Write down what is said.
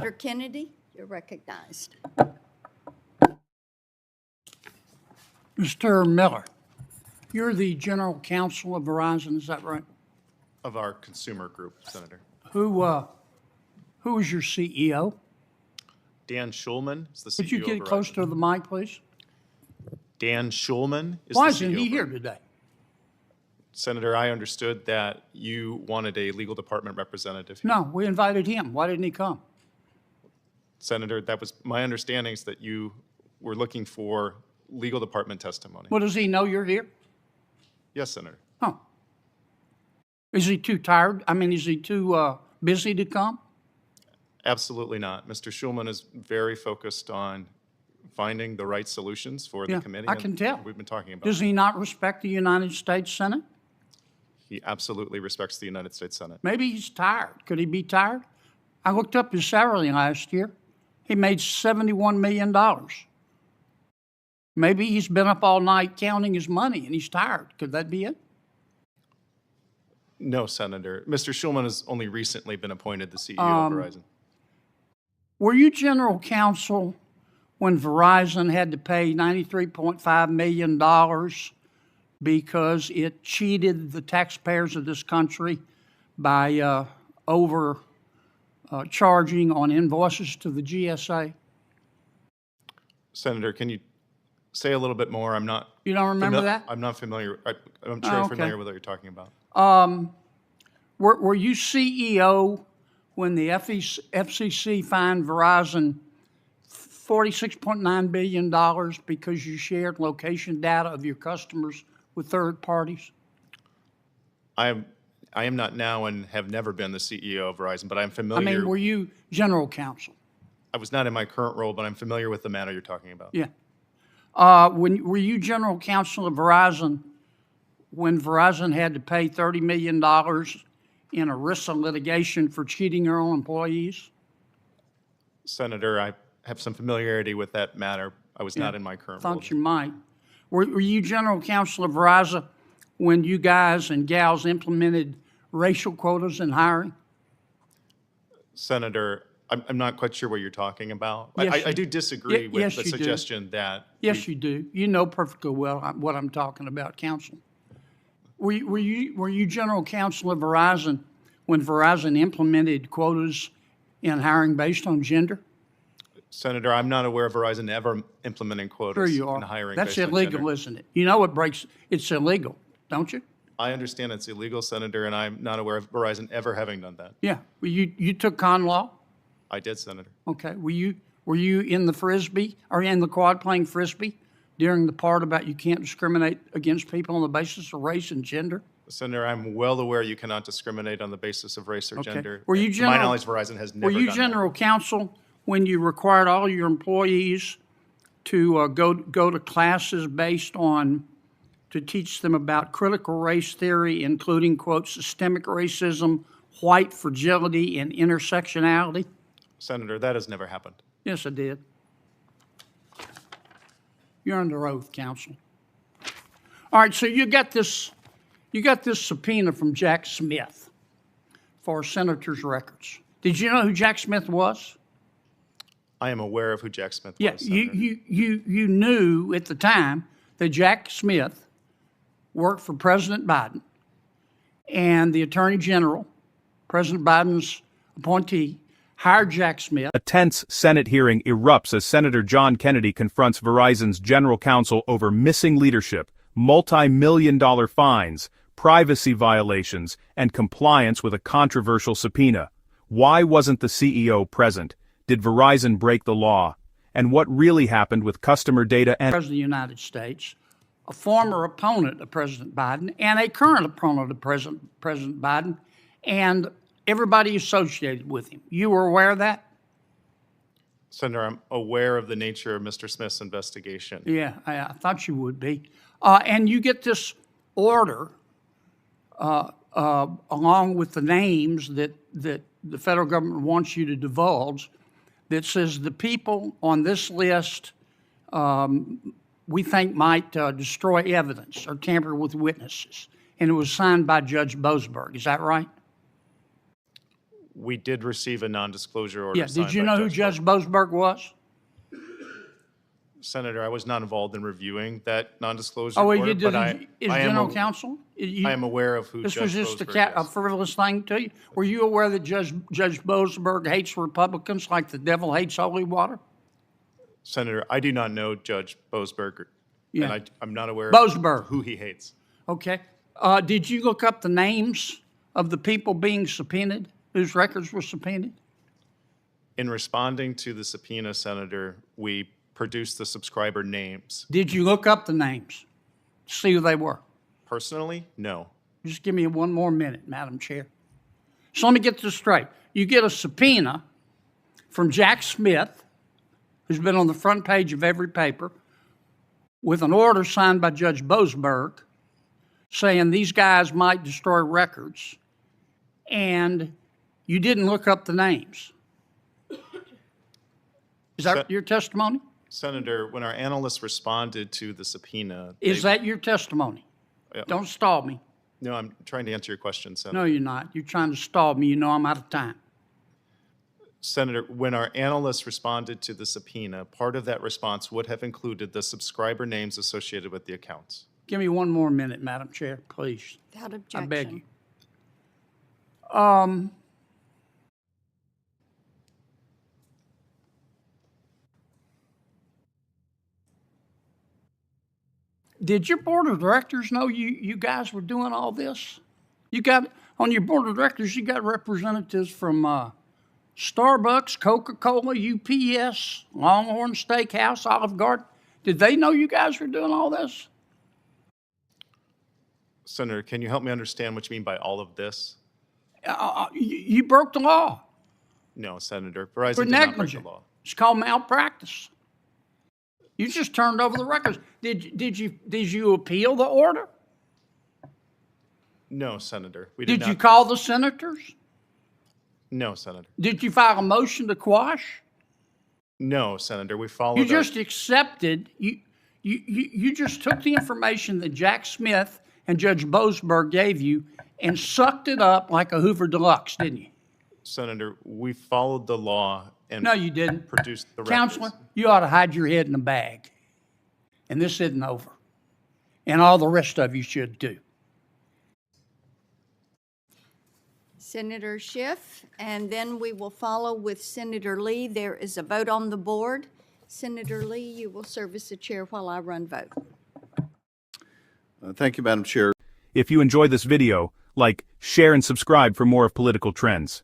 Senator Kennedy, you're recognized. Mr. Miller, you're the general counsel of Verizon, is that right? Of our consumer group, Senator. Who is your CEO? Dan Schulman is the CEO. Could you get of close Verizon. to the mic, please? Dan Schulman is Why the CEO. isn't he of here Verizon. today? Senator, I understood that you wanted a legal department representative. No, we invited him. Why didn't he come? Senator, that was my understanding is that you were looking for legal department testimony. Well, does he know you're here? Yes, Senator. Oh. Is he too tired? I mean, is he too busy to come? Absolutely not. Mr. Schulman is very focused on finding the right solutions for the Yeah, committee. I and can tell. We've been talking about. Does he not respect the United States Senate? He absolutely respects the United States Senate. Maybe he's tired. Could he be tired? I looked up his salary last year. He made $71 million. Maybe he's been up all night counting his money and he's tired. Could that be it? No, Senator. Mr. Schulman has only recently been appointed the CEO of Verizon. Were you general counsel when Verizon had to pay $93.5 million because it cheated the taxpayers of this country by charging on invoices to the GSA? Senator, can you say a little bit more? I'm not. You don't remember that? I'm not familiar. I'm sure Oh, you're okay. familiar with what you're talking about. Were you CEO when the FCC fined Verizon $46.9 billion because you shared location data of your customers with third parties? I am not now and have never been the CEO of Verizon, but I'm I familiar. mean, were you general counsel? I was not in my current role, but I'm familiar with the matter you're talking about. Yeah. Were you general counsel of Verizon when Verizon had to pay $30 million in ERISA litigation for cheating their own employees? Senator, I have some familiarity with that matter. I was not in my current role. Thought you might. Were you general counsel of Verizon when you guys and gals implemented racial quotas in hiring? Senator, I'm not quite sure what you're talking about. Yes, I do disagree with yes, the you do. suggestion that. Yes, you do. You know perfectly well what I'm talking about, counsel. Were you general counsel of Verizon when Verizon implemented quotas in hiring based on gender? Senator, I'm not aware of Verizon ever implementing Sure quotas you are. in hiring. That's based on illegal, gender. isn't it? You know it's illegal, don't you? I understand it's illegal, Senator, and I'm not aware of Verizon ever having done that. Yeah. Well, you took con law? I did, Senator. Okay. Were you in the Frisbee, or in the quad playing Frisbee during the part about you can't discriminate against people on the basis of race and gender? Senator, I'm well aware you cannot discriminate on the basis of race or Okay. gender. Were you To my general- knowledge, Verizon has never Were you done general counsel when you required all your employees to go to classes based on, to teach them about critical race theory, including, quote, systemic racism, white fragility, and intersectionality? that. Senator, that has never happened. Yes, I did. You're under oath, counsel. All right, so you got this subpoena from Jack Smith for senator's records. Did you know who Jack Smith was? I am aware of who Jack Smith Yeah, was, Senator. you knew at the time that Jack Smith worked for President Biden, and the Attorney General, President Biden's appointee, hired Jack Smith. A tense Senate hearing erupts as Senator John Kennedy confronts Verizon's general counsel over missing leadership, multi-million-dollar fines, privacy violations, and compliance with a controversial subpoena. Why wasn't the CEO present? Did Verizon break the law? And what really happened with customer data and President of the United States, a former opponent of President Biden, and a current opponent of President Biden, and everybody associated with him. You were aware of that? Senator, I'm aware of the nature of Mr. Smith's investigation. Yeah, I thought you would be. And you get this order along with the names that the federal government wants you to divulge that says the people on this list we think might destroy evidence or tamper with witnesses. And it was signed by Judge Boasberg. Is that right? We did receive a non-disclosure order Yeah, signed did you by know who Judge Judge Boasberg was? Senator, I was not involved in reviewing that non-disclosure Oh, order, he did but as general counsel? I am aware of who This Judge was just Boasberg a is. frivolous thing to you? Were you aware that Judge Boasberg hates Republicans like the devil hates holy water? Senator, I do not know Judge Boasberg, Yeah. and I'm not aware Boasberg. of who he hates. Okay. Did you look up the names of the people being subpoenaed, whose records were subpoenaed? In responding to the subpoena, Senator, we produced the subscriber names. Did you look up the names, see who they were? Personally, no. Just give me one more minute, Madam Chair. So let me get this straight. You get a subpoena from Jack Smith, who's been on the front page of every paper, with an order signed by Judge Boasberg saying these guys might destroy records, and you didn't look up the names. Is that your testimony? Senator, when our analysts responded to the subpoena, Is that your testimony? Yeah. Don't stall me. No, I'm trying to answer your question, Senator. No, you're not. You're trying to stall me. You know I'm out of time. Senator, when our analysts responded to the subpoena, part of that response would have included the subscriber names associated with the accounts. Give me one more minute, Madam Chair, please. Without I objection. beg you. Did your board of directors know you guys were doing all this? You got, on your board of directors, you got representatives from Starbucks, Coca-Cola, UPS, Longhorn Steakhouse, Olive Garden. Did they know you guys were doing all this? Senator, can you help me understand what you mean by all of this? You broke the law No, Senator. for Verizon did not break the negligence. law. It's called malpractice. You just turned over the records. Did you appeal the order? No, Senator. We did Did not. you call the senators? No, Senator. Did you file a motion to quash? No, Senator. We followed You our- just accepted, you just took the information that Jack Smith and Judge Boasberg gave you and sucked it up like a Hoover Deluxe, didn't you? Senator, we followed the law and No, you didn't. produced the records. Counselor, you ought to hide your head in a bag. And this isn't over. And all the rest of you should too. Senator Schiff, and then we will follow with Senator Lee. There is a vote on the board. Senator Lee, you will serve as the chair while I run vote. Thank you, Madam Chair. If you enjoyed this video, like, share and subscribe for more of Political Trends.